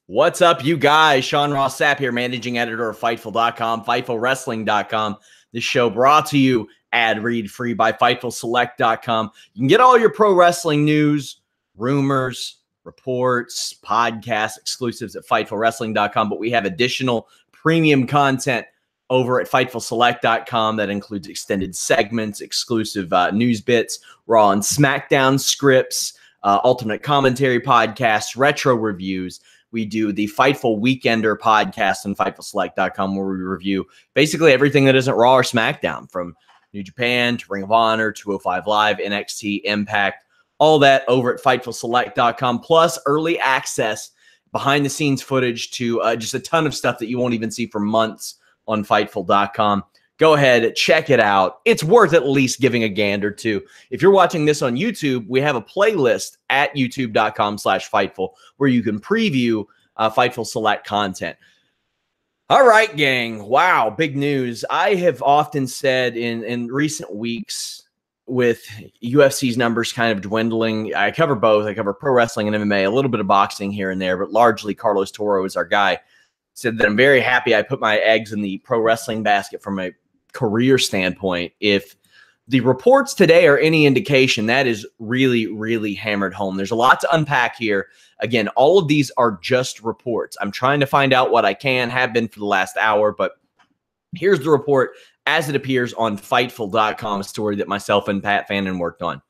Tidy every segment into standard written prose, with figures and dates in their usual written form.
What's up, you guys? Sean Ross Sapp here, managing editor of Fightful.com, FightfulWrestling.com. This show brought to you ad-read free by FightfulSelect.com. You can get all your pro wrestling news, rumors, reports, podcasts, exclusives at FightfulWrestling.com, but we have additional premium content over at FightfulSelect.com that includes extended segments, exclusive news bits, Raw and Smackdown scripts, alternate commentary podcasts, retro reviews. We do the Fightful Weekender podcast on FightfulSelect.com, where we review basically everything that isn't Raw or SmackDown, from New Japan to Ring of Honor, 205 Live, NXT, Impact, all that over at FightfulSelect.com, plus early access, behind-the-scenes footage to just a ton of stuff that you won't even see for months on Fightful.com. Go ahead, check it out. It's worth at least giving a gander to. If you're watching this on YouTube, we have a playlist at youtube.com/Fightful where you can preview Fightful Select content. All right, gang. Wow, big news. I have often said in recent weeks, with UFC's numbers kind of dwindling, I cover both. I cover pro wrestling and MMA, a little bit of boxing here and there, but largely Carlos Toro is our guy. Said that I'm very happy I put my eggs in the pro wrestling basket from a career standpoint. If the reports today are any indication, that is really, really hammered home. There's a lot to unpack here. Again, all of these are just reports. I'm trying to find out what I can, have been for the last hour, but here's the report as it appears on Fightful.com, a story that myself and Pat Fannin worked on.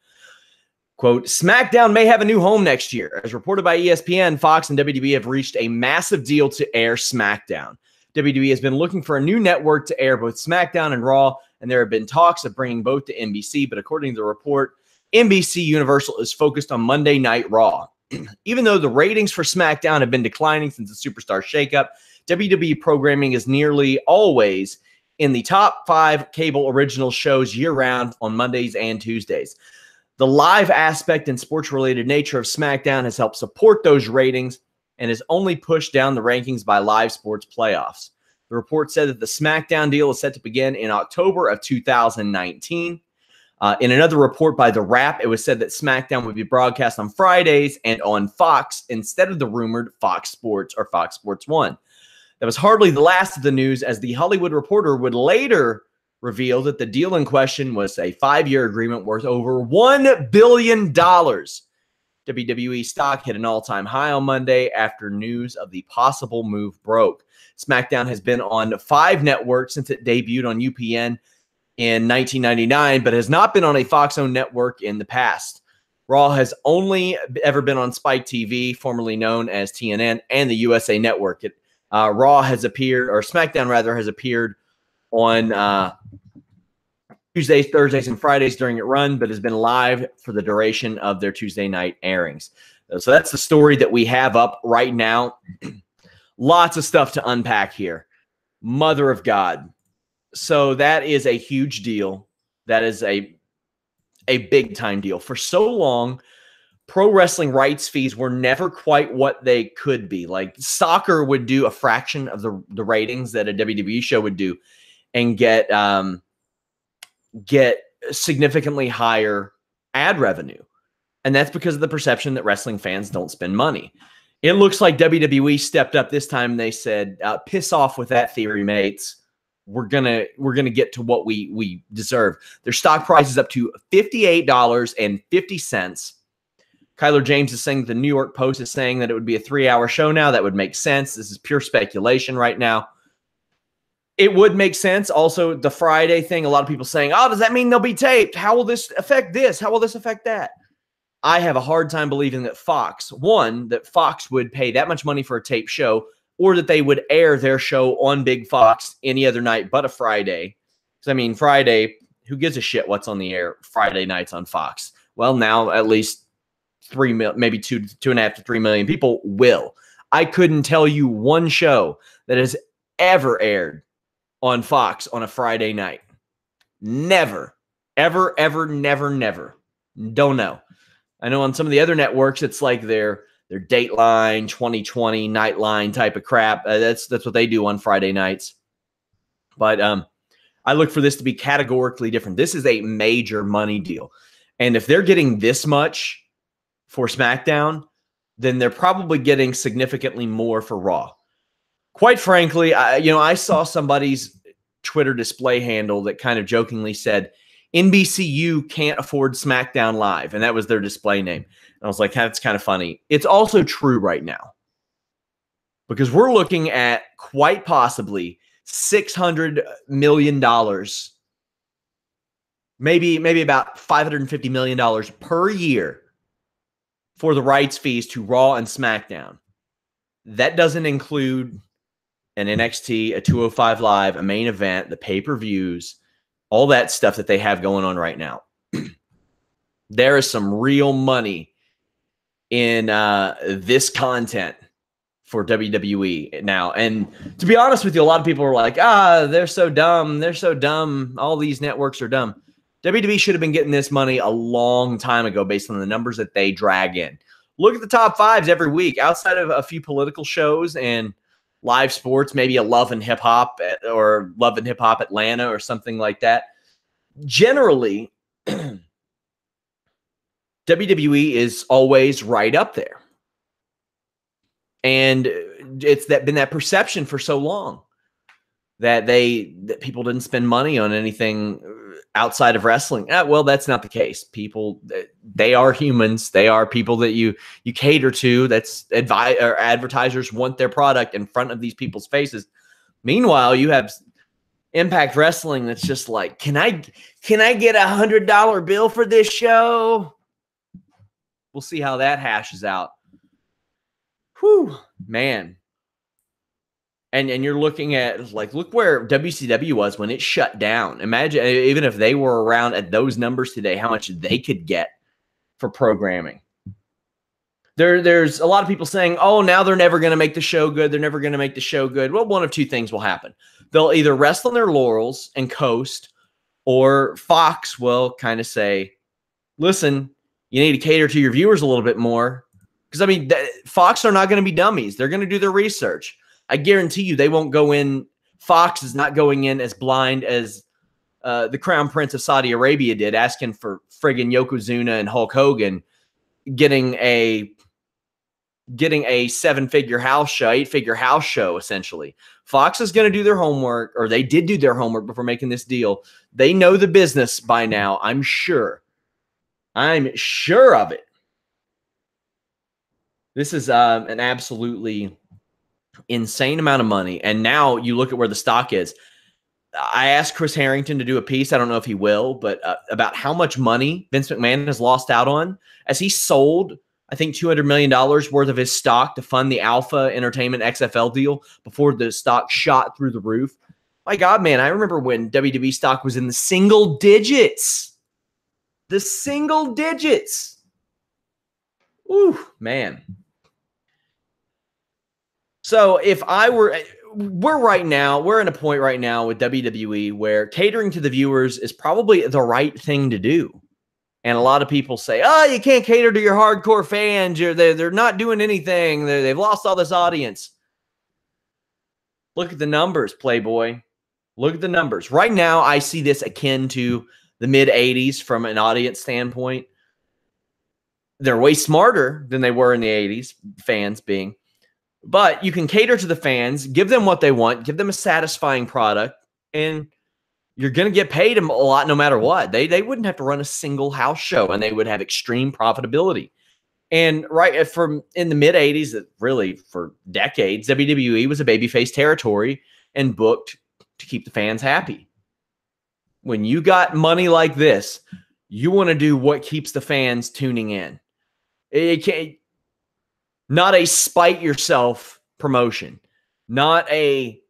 Quote, SmackDown may have a new home next year. As reported by ESPN, Fox and WWE have reached a massive deal to air SmackDown. WWE has been looking for a new network to air both SmackDown and Raw, and there have been talks of bringing both to NBC, but according to the report, NBC Universal is focused on Monday Night Raw. Even though the ratings for SmackDown have been declining since the Superstar shakeup, WWE programming is nearly always in the top 5 cable original shows year-round on Mondays and Tuesdays. The live aspect and sports-related nature of SmackDown has helped support those ratings and has only pushed down the rankings by live sports playoffs. The report said that the SmackDown deal is set to begin in October of 2019. In another report by The Wrap, it was said that SmackDown would be broadcast on Fridays and on Fox instead of the rumored Fox Sports or Fox Sports 1. That was hardly the last of the news, as The Hollywood Reporter would later reveal that the deal in question was a 5-year agreement worth over $1 billion. WWE stock hit an all-time high on Monday after news of the possible move broke. SmackDown has been on 5 networks since it debuted on UPN in 1999, but has not been on a Fox-owned network in the past. Raw has only ever been on Spike TV, formerly known as TNN, and the USA Network. Raw has appeared, or SmackDown rather, has appeared on Tuesdays, Thursdays, and Fridays during its run, but has been live for the duration of their Tuesday night airings. So that's the story that we have up right now. Lots of stuff to unpack here. Mother of God. So that is a huge deal. That is a big-time deal. For so long, pro wrestling rights fees were never quite what they could be. Like, soccer would do a fraction of the ratings that a WWE show would do and get significantly higher ad revenue. And that's because of the perception that wrestling fans don't spend money. It looks like WWE stepped up this time and they said, piss off with that theory, mates. We're gonna get to what we deserve. Their stock price is up to $58.50. Kyler James is saying the New York Post is saying that it would be a 3-hour show now. That would make sense. This is pure speculation right now. It would make sense. Also, the Friday thing, a lot of people saying, oh, does that mean they'll be taped? How will this affect this? How will this affect that? I have a hard time believing that Fox would pay that much money for a tape show, or that they would air their show on Big Fox any other night but a Friday. Because, I mean, Friday, who gives a shit what's on the air Friday nights on Fox? Well, now at least 3 million, maybe 2.5 to 3 million people will. I couldn't tell you one show that has ever aired on Fox on a Friday night. Never. Ever, ever, never, never. Don't know. I know on some of the other networks, it's like their Dateline, 2020, Nightline type of crap. That's what they do on Friday nights. But I look for this to be categorically different. This is a major money deal. And if they're getting this much for SmackDown, then they're probably getting significantly more for Raw. Quite frankly, I saw somebody's Twitter display handle that kind of jokingly said, NBCU can't afford SmackDown Live, and that was their display name. And I was like, that's kind of funny. It's also true right now, because we're looking at quite possibly $600 million, maybe about $550 million per year for the rights fees to Raw and SmackDown. That doesn't include an NXT, a 205 Live, a main event, the pay-per-views, all that stuff that they have going on right now. There is some real money in this content for WWE now. And to be honest with you, a lot of people are like, they're so dumb. They're so dumb. All these networks are dumb. WWE should have been getting this money a long time ago based on the numbers that they drag in. Look at the top fives every week. Outside of a few political shows and live sports, maybe a Love and Hip Hop or Love and Hip Hop Atlanta or something like that. Generally, WWE is always right up there. And it's been that perception for so long that people didn't spend money on anything outside of wrestling. Well, that's not the case. People, they are humans. They are people that you cater to. That's advertisers want their product in front of these people's faces. Meanwhile, you have Impact Wrestling that's just like, can I get $100 bill for this show? We'll see how that hashes out. Whew, man. And you're looking at, like, look where WCW was when it shut down. Imagine, even if they were around at those numbers today, how much they could get for programming. There's a lot of people saying, oh, now they're never going to make the show good. They're never going to make the show good. Well, one of two things will happen. They'll either rest on their laurels and coast, or Fox will kind of say, listen, you need to cater to your viewers a little bit more. Because, I mean, Fox are not going to be dummies. They're going to do their research. I guarantee you they won't go in. Fox is not going in as blind as the Crown Prince of Saudi Arabia did, asking for friggin' Yokozuna and Hulk Hogan, getting a 7-figure house show, 8-figure house show, essentially. Fox is going to do their homework, or they did do their homework before making this deal. They know the business by now, I'm sure. I'm sure of it. This is an absolutely insane amount of money. And now you look at where the stock is. I asked Chris Harrington to do a piece, I don't know if he will, but about how much money Vince McMahon has lost out on as he sold, I think, $200 million worth of his stock to fund the Alpha Entertainment XFL deal before the stock shot through the roof. My God, man, I remember when WWE stock was in the single digits. The single digits. Ooh, man. So if I were, we're in a point right now with WWE where catering to the viewers is probably the right thing to do. And a lot of people say, oh, you can't cater to your hardcore fans. They're not doing anything. They've lost all this audience. Look at the numbers, Playboy. Look at the numbers. Right now, I see this akin to the mid-'80s from an audience standpoint. They're way smarter than they were in the 80s, fans being. But you can cater to the fans, give them what they want, give them a satisfying product, and you're going to get paid a lot no matter what. They wouldn't have to run a single house show, and they would have extreme profitability. And right from in the mid-'80s, really for decades, WWE was a babyface territory and booked to keep the fans happy. When you got money like this, you want to do what keeps the fans tuning in. It can't. Not a spite yourself promotion, not a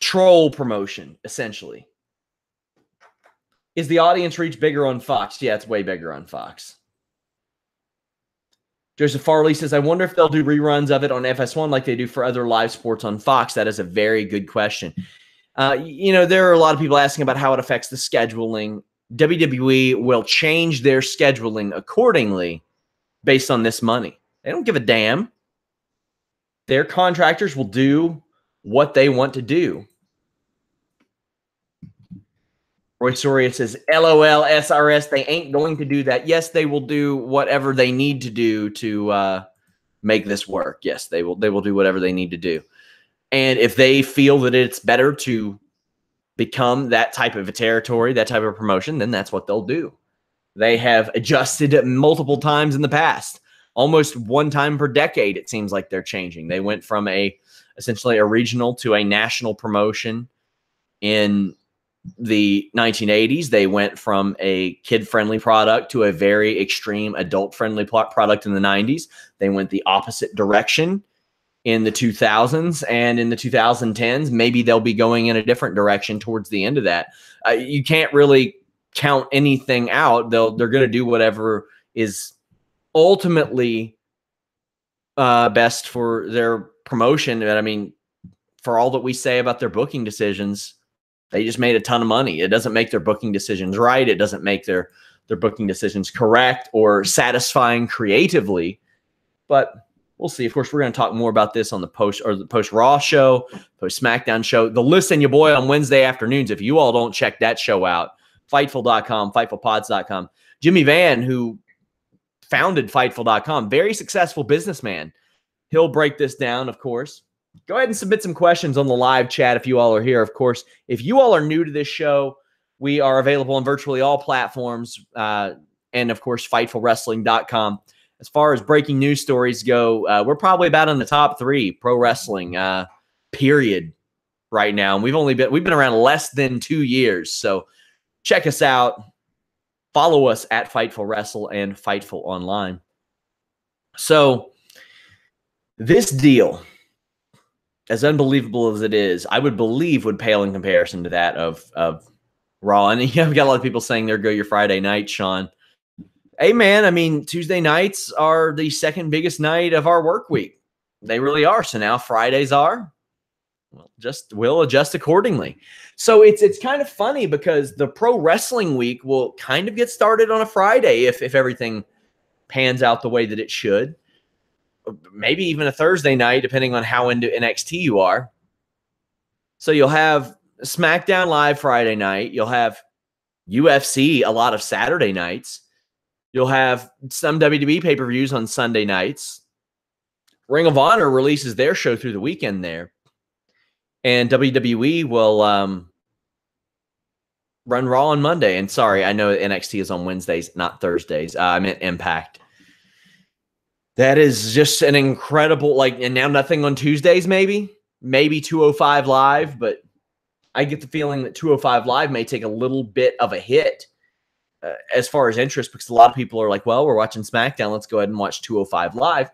troll promotion, essentially. Is the audience reach bigger on Fox? Yeah, it's way bigger on Fox. Joseph Farley says, I wonder if they'll do reruns of it on FS1 like they do for other live sports on Fox. That is a very good question. There are a lot of people asking about how it affects the scheduling. WWE will change their scheduling accordingly based on this money. They don't give a damn. Their contractors will do what they want to do. Roy Soria says, LOL, SRS, they ain't going to do that. Yes, they will do whatever they need to do to make this work. Yes, they will do whatever they need to do. And if they feel that it's better to become that type of a territory, that type of promotion, then that's what they'll do. They have adjusted multiple times in the past. Almost one time per decade, it seems like they're changing. They went from essentially a regional to a national promotion in the 1980s. They went from a kid-friendly product to a very extreme adult-friendly product in the 90s. They went the opposite direction in the 2000s, and in the 2010s, maybe they'll be going in a different direction towards the end of that. You can't really count anything out. They're going to do whatever is ultimately best for their promotion. And I mean, for all that we say about their booking decisions, they just made a ton of money. It doesn't make their booking decisions right. It doesn't make their booking decisions correct or satisfying creatively. But we'll see. Of course, we're going to talk more about this on the post Raw show, post Smackdown show. The Listen Your Boy on Wednesday afternoons. If you all don't check that show out, Fightful.com, FightfulPods.com. Jimmy Van, who founded Fightful.com, very successful businessman. He'll break this down, of course. Go ahead and submit some questions on the live chat if you all are here. Of course, if you all are new to this show, we are available on virtually all platforms, and, of course, FightfulWrestling.com. As far as breaking news stories go, we're probably about in the top 3 pro wrestling period right now. And we've been around less than 2 years. So check us out. Follow us at Fightful Wrestle and Fightful Online. So this deal, as unbelievable as it is, I would believe would pale in comparison to that of Raw. And you know, we've got a lot of people saying there go your Friday night, Sean. Hey, man, I mean, Tuesday nights are the second biggest night of our work week. They really are. So now Fridays are. We'll adjust accordingly. So it's kind of funny because the pro wrestling week will kind of get started on a Friday if everything pans out the way that it should. Maybe even a Thursday night, depending on how into NXT you are. So you'll have SmackDown Live Friday night. You'll have UFC a lot of Saturday nights. You'll have some WWE pay-per-views on Sunday nights. Ring of Honor releases their show through the weekend there. And WWE will run Raw on Monday. And sorry, I know NXT is on Wednesdays, not Thursdays. I meant Impact. That is just an incredible, and now nothing on Tuesdays, maybe 205 Live, but I get the feeling that 205 Live may take a little bit of a hit as far as interest, because a lot of people are like, well, we're watching SmackDown. Let's go ahead and watch 205 Live.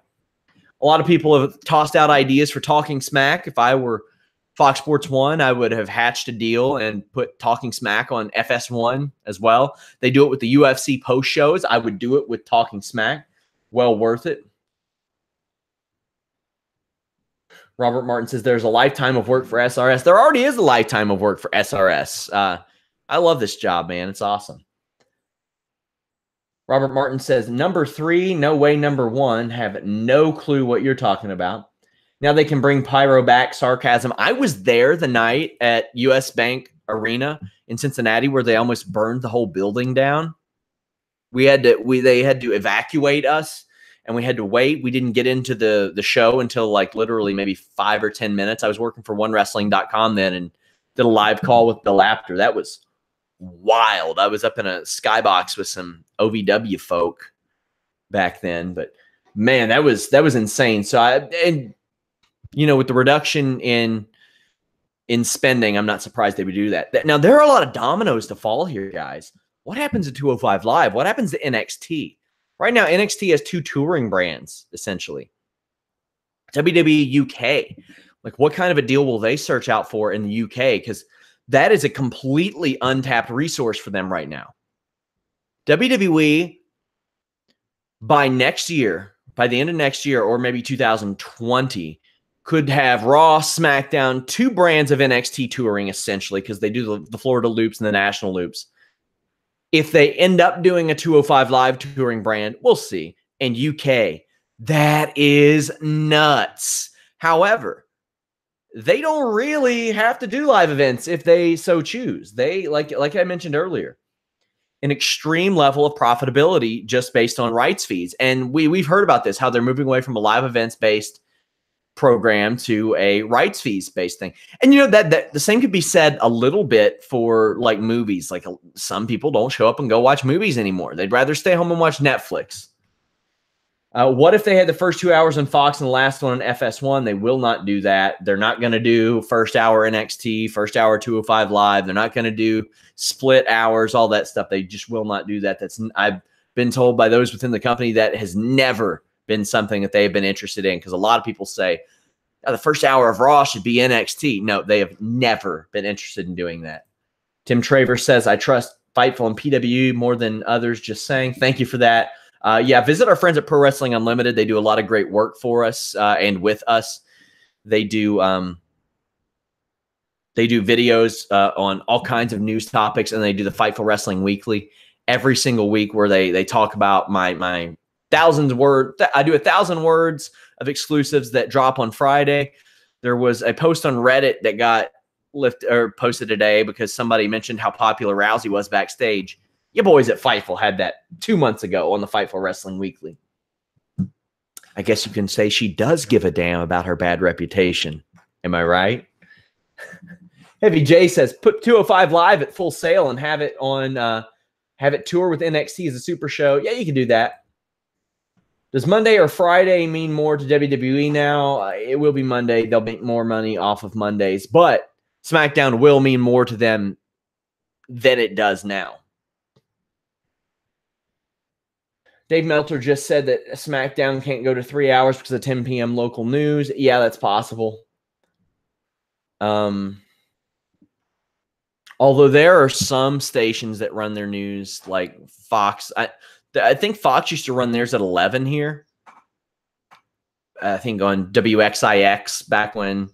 A lot of people have tossed out ideas for Talking Smack. If I were Fox Sports 1, I would have hatched a deal and put Talking Smack on FS1 as well. They do it with the UFC post shows. I would do it with Talking Smack. Well worth it. Robert Martin says there's a lifetime of work for SRS. There already is a lifetime of work for SRS. I love this job, man. It's awesome. Robert Martin says, number 3, no way number 1, have no clue what you're talking about. Now they can bring pyro back, sarcasm. I was there the night at US Bank Arena in Cincinnati where they almost burned the whole building down. They had to evacuate us, and we had to wait. We didn't get into the show until literally maybe 5 or 10 minutes. I was working for OneWrestling.com then and did a live call with Bill Apter. That was wild. I was up in a skybox with some OVW folk back then, but man, that was insane. So with the reduction in spending, I'm not surprised they would do that. Now there are a lot of dominoes to fall here, guys. What happens at 205 Live? What happens to NXT? Right now, NXT has 2 touring brands, essentially. WWE UK. What kind of a deal will they search out for in the UK? Because that is a completely untapped resource for them right now. WWE, by next year, by the end of next year, or maybe 2020, could have Raw, SmackDown, 2 brands of NXT touring, essentially, because they do the Florida loops and the national loops. If they end up doing a 205 Live touring brand, we'll see. And UK, that is nuts. However, they don't really have to do live events if they so choose. They, like I mentioned earlier, an extreme level of profitability just based on rights fees. And we've heard about this, how they're moving away from a live events based program to a rights fees based thing. And you know that the same could be said a little bit for like movies. Like some people don't show up and go watch movies anymore. They'd rather stay home and watch Netflix. What if they had the first 2 hours on Fox and the last one on FS1? They will not do that. They're not going to do first hour NXT, first hour 205 Live. They're not going to do split hours, all that stuff. They just will not do that. I've been told by those within the company that has never been something that they've been interested in, because a lot of people say the first hour of Raw should be NXT. No, they have never been interested in doing that. Tim Travers says, I trust Fightful and PWE more than others. Just saying. Thank you for that. Yeah, visit our friends at Pro Wrestling Unlimited. They do a lot of great work for us and with us. They do videos on all kinds of news topics, and they do the Fightful Wrestling Weekly every single week, where they talk about my thousands word. I do 1,000 words of exclusives that drop on Friday. There was a post on Reddit that got posted today because somebody mentioned how popular Rousey was backstage. You boys at Fightful had that 2 months ago on the Fightful Wrestling Weekly. I guess you can say she does give a damn about her bad reputation. Am I right? Heavy J says, put 205 Live at Full Sail and have it on, have it tour with NXT as a super show. Yeah, you can do that. Does Monday or Friday mean more to WWE now? It will be Monday. They'll make more money off of Mondays, but SmackDown will mean more to them than it does now. Dave Meltzer just said that SmackDown can't go to 3 hours because of 10 p.m. local news. Yeah, that's possible. Although there are some stations that run their news, like Fox. I think Fox used to run theirs at 11 here. I think on WXIX back when,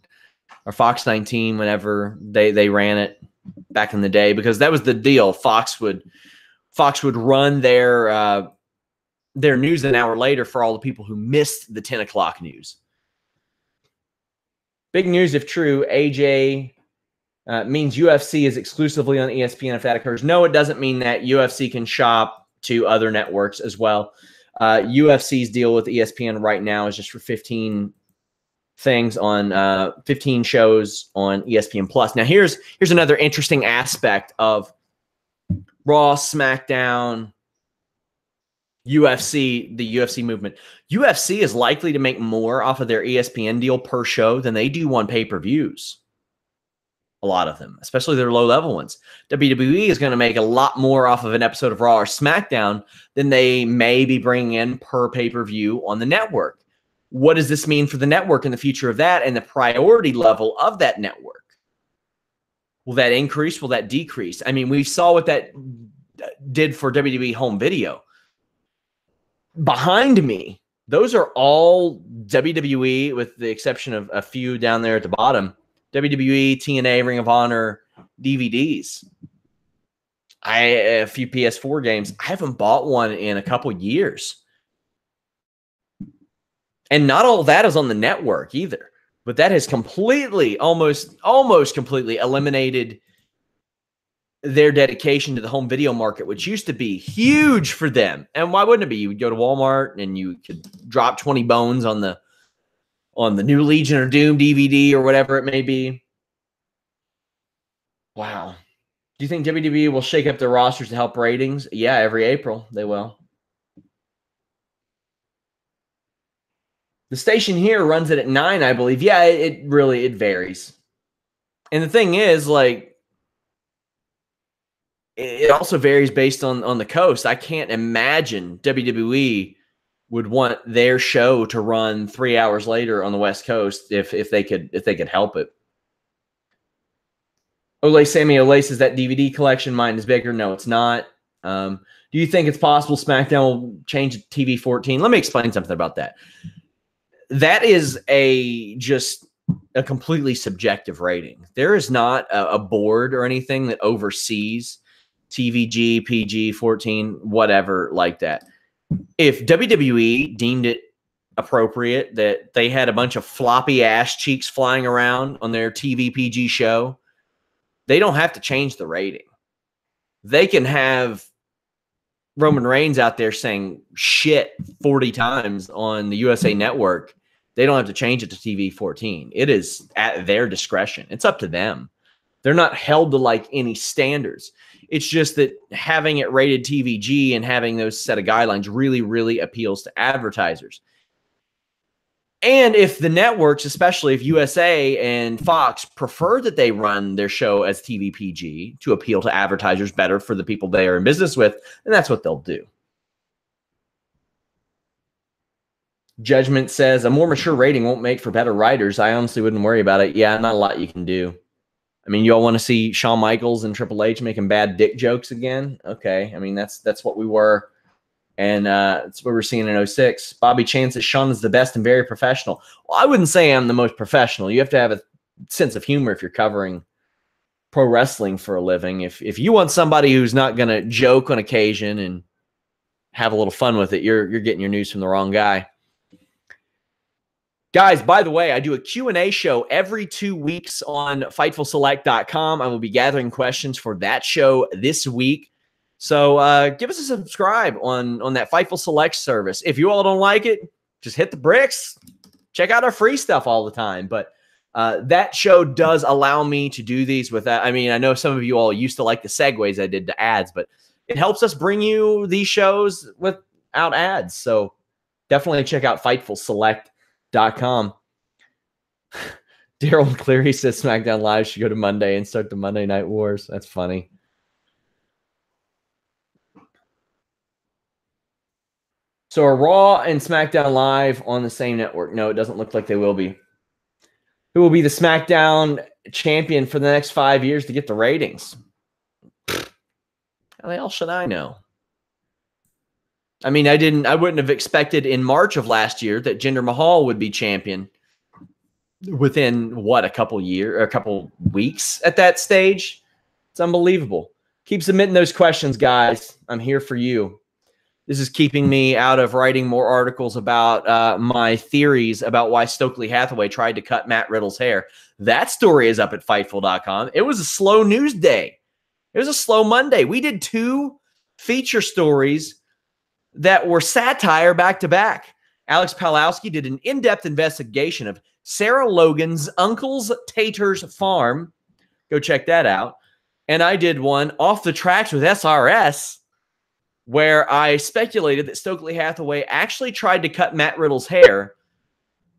or Fox 19, whenever they ran it back in the day, because that was the deal. Fox would run their news an hour later for all the people who missed the 10 o'clock news. Big news if true. AJ means UFC is exclusively on ESPN if that occurs. No, it doesn't mean that. UFC can shop to other networks as well. UFC's deal with ESPN right now is just for 15 things on 15 shows on ESPN Plus. Now here's another interesting aspect of Raw, SmackDown, UFC, the UFC movement. UFC is likely to make more off of their ESPN deal per show than they do on pay-per-views. A lot of them, especially their low-level ones. WWE is going to make a lot more off of an episode of Raw or SmackDown than they may be bringing in per pay-per-view on the network. What does this mean for the network and the future of that and the priority level of that network? Will that increase? Will that decrease? I mean, we saw what that did for WWE home video. Behind me, those are all WWE, with the exception of a few down there at the bottom. WWE, TNA, Ring of Honor, DVDs. A few PS4 games. I haven't bought one in a couple years. And not all that is on the network either. But that has completely, almost completely eliminated their dedication to the home video market, which used to be huge for them. And why wouldn't it be? You would go to Walmart and you could drop 20 bones on the new Legion or Doom DVD or whatever it may be. Wow. Do you think WWE will shake up their rosters to help ratings? Yeah, every April they will. The station here runs it at 9, I believe. Yeah, it varies. And the thing is, like, it also varies based on the coast. I can't imagine WWE would want their show to run 3 hours later on the West Coast if they could help it. Sammy Olay says that DVD collection mine is bigger. No, it's not. Do you think it's possible SmackDown will change TV14? Let me explain something about that. That is just a completely subjective rating. There is not a board or anything that oversees TVG, PG, 14, whatever like that. If WWE deemed it appropriate that they had a bunch of floppy ass cheeks flying around on their TVPG show. They don't have to change the rating. They can have Roman Reigns out there saying shit 40 times on the USA Network. They don't have to change it to TV14. It is at their discretion. It's up to them. They're not held to like any standards. It's just that having it rated TVG and having those set of guidelines really, really appeals to advertisers. And if the networks, especially if USA and Fox, prefer that they run their show as TVPG to appeal to advertisers better for the people they are in business with, then that's what they'll do. Judgment says, a more mature rating won't make for better writers. I honestly wouldn't worry about it. Yeah, not a lot you can do. I mean, you all want to see Shawn Michaels and Triple H making bad dick jokes again? Okay. I mean, that's what we were. And that's what we're seeing in 06. Bobby Chan says Shawn is the best and very professional. Well, I wouldn't say I'm the most professional. You have to have a sense of humor if you're covering pro wrestling for a living. If you want somebody who's not going to joke on occasion and have a little fun with it, you're getting your news from the wrong guy. Guys, by the way, I do a Q&A show every 2 weeks on FightfulSelect.com. I will be gathering questions for that show this week. So give us a subscribe on that Fightful Select service. If you all don't like it, just hit the bricks. Check out our free stuff all the time. But that show does allow me to do these without. I mean, I know some of you all used to like the segues I did to ads, but it helps us bring you these shows without ads. So definitely check out FightfulSelect.com. Daryl Cleary says SmackDown Live should go to Monday and start the Monday Night Wars. That's funny. So are Raw and SmackDown Live on the same network? No, it doesn't look like they will be. Who will be the SmackDown champion for the next 5 years to get the ratings? How the hell should I know? I mean, I wouldn't have expected in March of last year that Jinder Mahal would be champion within what, a couple weeks at that stage. It's unbelievable. Keep submitting those questions, guys. I'm here for you. This is keeping me out of writing more articles about my theories about why Stokely Hathaway tried to cut Matt Riddle's hair. That story is up at Fightful.com. It was a slow news day. It was a slow Monday. We did 2 feature stories that were satire back-to-back. Alex Palowski did an in-depth investigation of Sarah Logan's uncle's Tater's farm. Go check that out. And I did one off the tracks with SRS, where I speculated that Stokely Hathaway actually tried to cut Matt Riddle's hair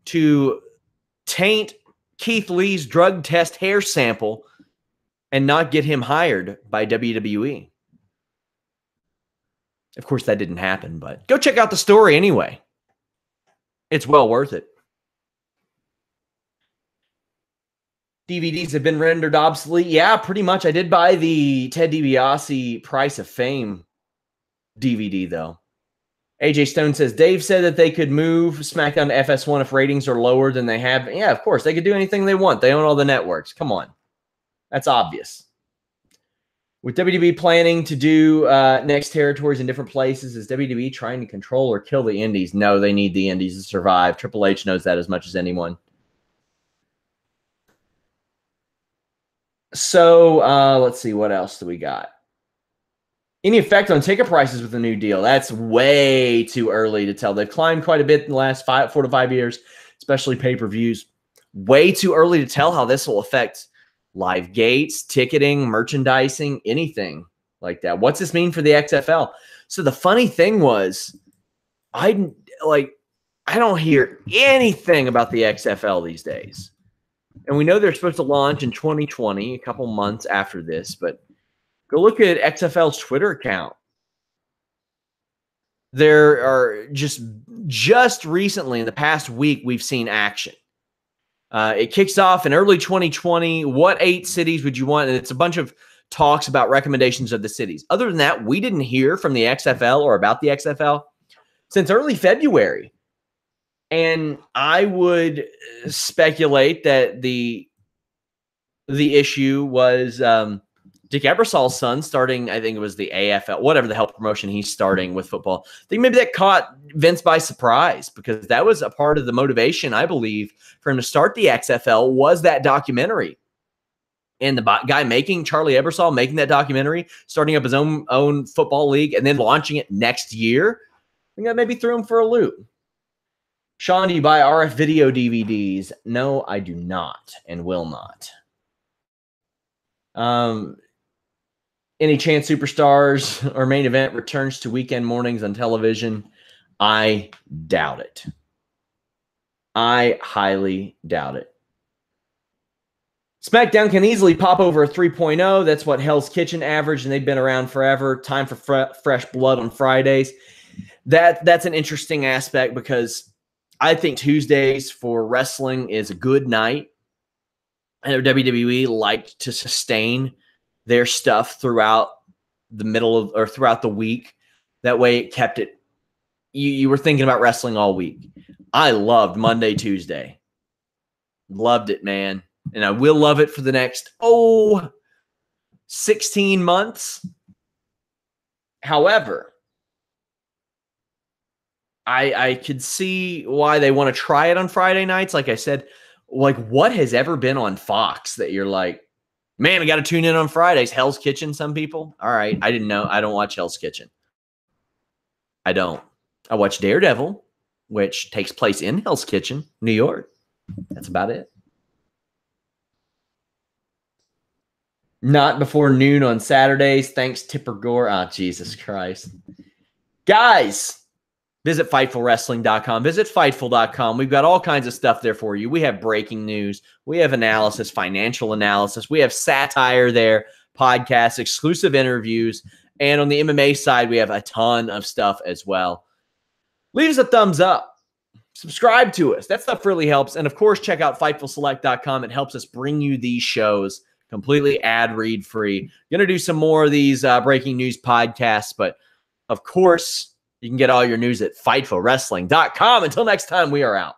to taint Keith Lee's drug test hair sample and not get him hired by WWE. Of course, that didn't happen, but go check out the story anyway. It's well worth it. DVDs have been rendered obsolete. Yeah, pretty much. I did buy the Ted DiBiase Price of Fame DVD, though. AJ Stone says, Dave said that they could move SmackDown to FS1 if ratings are lower than they have. Yeah, of course. They could do anything they want. They own all the networks. Come on. That's obvious. With WWE planning to do next territories in different places, is WWE trying to control or kill the indies? No, they need the indies to survive. Triple H knows that as much as anyone. So let's see. What else do we got? Any effect on ticket prices with the new deal? That's way too early to tell. They've climbed quite a bit in the last 4 to 5 years, especially pay-per-views. Way too early to tell how this will affect live gates, ticketing, merchandising, anything like that. What's this mean for the XFL? So the funny thing was, I don't hear anything about the XFL these days. And we know they're supposed to launch in 2020, a couple months after this, but go look at XFL's Twitter account. There are just recently in the past week, we've seen action. It kicks off in early 2020. What 8 cities would you want? And it's a bunch of talks about recommendations of the cities. Other than that, we didn't hear from the XFL or about the XFL since early February. And I would speculate that the issue was Dick Ebersol's son starting, I think it was the AFL, whatever the hell promotion he's starting with football. I think maybe that caught Vince by surprise because that was a part of the motivation, I believe, for him to start the XFL was that documentary. And the guy making, Charlie Ebersol, making that documentary, starting up his own football league and then launching it next year, I think that maybe threw him for a loop. Sean, do you buy RF video DVDs? No, I do not and will not. Any chance Superstars or Main Event returns to weekend mornings on television? I doubt it. I highly doubt it. Smackdown can easily pop over a 3.0. That's what Hell's Kitchen averaged, and they've been around forever. Time for fresh blood on Fridays. That's an interesting aspect because I think Tuesdays for wrestling is a good night. I know WWE liked to sustain their stuff throughout the middle of or throughout the week. That way it kept it. You were thinking about wrestling all week. I loved Monday, Tuesday. Loved it, man. And I will love it for the next, 16 months. However, I could see why they want to try it on Friday nights. Like I said, like what has ever been on Fox that you're like, man, I got to tune in on Fridays. Hell's Kitchen, some people. All right. I didn't know. I don't watch Hell's Kitchen. I don't. I watch Daredevil, which takes place in Hell's Kitchen, New York. That's about it. Not before noon on Saturdays. Thanks, Tipper Gore. Oh, Jesus Christ. Guys, visit FightfulWrestling.com. Visit Fightful.com. We've got all kinds of stuff there for you. We have breaking news. We have analysis, financial analysis. We have satire there, podcasts, exclusive interviews. And on the MMA side, we have a ton of stuff as well. Leave us a thumbs up. Subscribe to us. That stuff really helps. And, of course, check out FightfulSelect.com. It helps us bring you these shows completely ad-read free. Going to do some more of these breaking news podcasts, but, of course, you can get all your news at FightfulWrestling.com. Until next time, we are out.